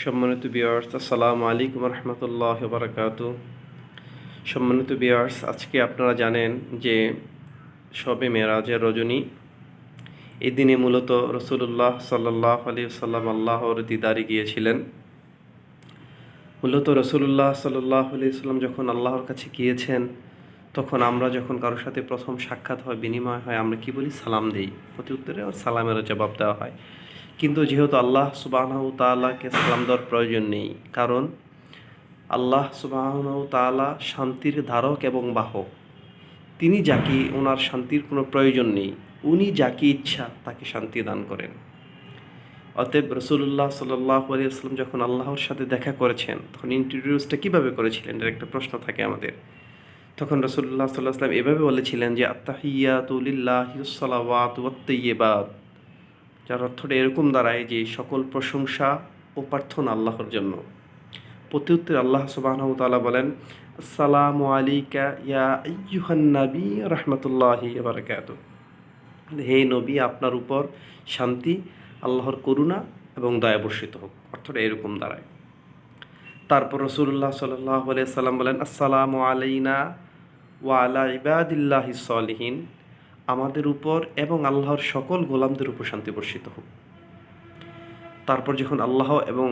সম্মানিত ভিউয়ার্স, আসসালামু আলাইকুম রহমতুল্লাহ বারাকাতু। সম্মানিত ভিউয়ার্স, আজকে আপনারা জানেন যে শবে মেরাজের রজনী। এই দিনে মূলত রসুল্লাহ সাল্লাহ আলাইহি সাল্লাম আল্লাহর দিদারে গিয়েছিলেন। মূলত রসুল্লাহ সাল্লাহ আলাইহি সাল্লাম যখন আল্লাহর কাছে গিয়েছেন, তখন আমরা যখন কারোর সাথে প্রথম সাক্ষাৎ হয়, বিনিময় হয়, আমরা কি বলি? সালাম দিই। প্রতি উত্তরে সালামেরও জবাব দেওয়া হয়। কিন্তু যেহেতু আল্লাহ সুবহানাহু তাআলাকে সালাম দেওয়ার প্রয়োজন নেই, কারণ আল্লাহ সুবহানাহু তাআলা শান্তির ধারক এবং বাহক। তিনি যাকে, ওনার শান্তির কোনো প্রয়োজন নেই, উনি যাকে ইচ্ছা তাকে শান্তি দান করেন। অতএব রসুল্লাহ সাল্লাল্লাহু আলাইহি ওয়াসাল্লাম যখন আল্লাহর সাথে দেখা করেছেন, তখন ইন্ট্রোডিউসটা কীভাবে করেছিলেন, এর একটা প্রশ্ন থাকে আমাদের। তখন রসুল্লাহ সাল্লাল্লাহু আলাইহি ওয়াসাল্লাম এভাবে বলেছিলেন যে আত্তাহিয়াতু লিল্লাহি ওয়াসসালাওয়াতু ওয়াত-তাইয়্যিবাত, যার অর্থটা এরকম দাঁড়ায় যে সকল প্রশংসা ও প্রার্থনা আল্লাহর জন্য। প্রত্যুত্তরে আল্লাহ সুবহানাহু ওয়া তাআলা বলেন, আসসালামু আলাইকা ইয়া আইয়ুহান নবী রাহমাতুল্লাহি ওয়া বারাকাতুহু। হে নবী, আপনার উপর শান্তি, আল্লাহর করুণা এবং দয়া বর্ষিত হোক। অর্থটা এরকম দাঁড়ায়। তারপর রাসূলুল্লাহ সাল্লাল্লাহু আলাইহি সাল্লাম বলেন, আসসালামু আলাইনা ওয়া আলা ইবাদিল্লাহিস সলিহিন, আমাদের উপর এবং আল্লাহর সকল গোলামদের উপর শান্তি বর্ষিত হোক। তারপর যখন আল্লাহ এবং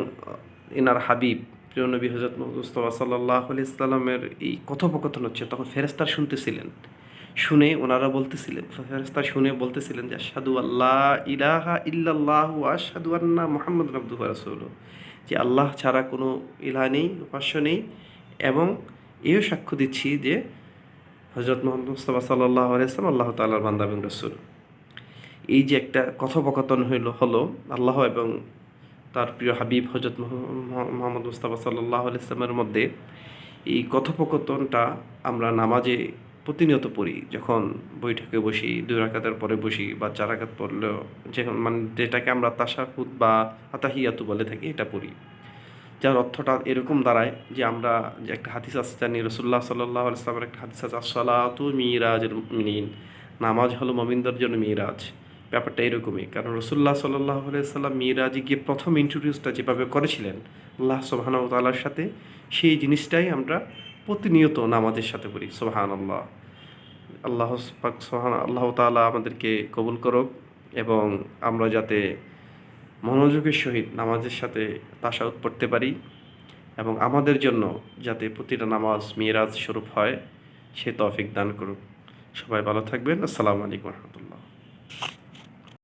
এনার হাবিব প্রিয় নবী হযরত মুস্তাফা সাল্লাল্লাহু আলাইহি সাল্লামের এই কথোপকথন হচ্ছে, তখন ফেরেশতারা শুনতেছিলেন। শুনে ওনারা বলতেছিলেন, ফেরেশতারা শুনে বলতেছিলেন যে আশহাদু আল্লা ইলাহা ইল্লাল্লাহু ওয়া আশহাদু আন্না মুহাম্মাদুর আবদুহু ওয়া রাসূলুহু, যে আল্লাহ ছাড়া কোনো ইলাহ নেই, উপাস্য নেই, এবং এও সাক্ষ্য দিচ্ছি যে হযরত মুহাম্মদ মুস্তাফা সাল্লাল্লাহু আলাইহি সাল্লাম আল্লাহ তাআলার বান্দা এবং রাসূল। এই যে একটা কথোপকথন হলো আল্লাহ এবং তার প্রিয় হাবিব হযরত মুহাম্মদ মুস্তাফা সাল্লাল্লাহু আলাইহি সাল্লামের মধ্যে, এই কথোপকথনটা আমরা নামাজে প্রতিনিয়ত পড়ি। যখন বৈঠকে বসি, 2 রাকাতের পরে বসি বা 4 রাকাত পড়লেও, যখন মানে যেটাকে আমরা তাশাহুদ বা আতাহিয়াতু বলে থাকি, এটা পড়ি। যার অর্থটা এরকম দাঁড়ায় যে আমরা যে একটা হাদিস আছে জানি, রাসূলুল্লাহ সাল্লাল্লাহু আলাইহি সাল্লামের একটা হাদিস আছে, আসসালাতু মিরাজুল মুমিনিন, নামাজ হলো মুমিনদের জন্য মিরাজ। ব্যাপারটা এরকমই, কারণ রাসূলুল্লাহ সাল্লাল্লাহু আলাইহি সাল্লাম মিরাজে গিয়ে প্রথম ইন্ট্রোডিউসটা যেভাবে করেছিলেন আল্লাহ সুবহানাহু ওয়া তাআলার সাথে, সেই জিনিসটাই আমরা প্রতিনিয়ত নামাজের সাথে পড়ি। সুবহানাল্লাহ। আল্লাহ তাআলা আমাদেরকে কবুল করুক, এবং আমরা যাতে মনোযোগের সহিত নামাজের সাথে তাশাহুদ পড়তে পারি, এবং আমাদের জন্য যাতে প্রতিটা নামাজ মিরাজ স্বরূপ হয়, সে তৌফিক দান করুক। সবাই ভালো থাকবেন। আসসালামু আলাইকুম রহমতুল্লাহ।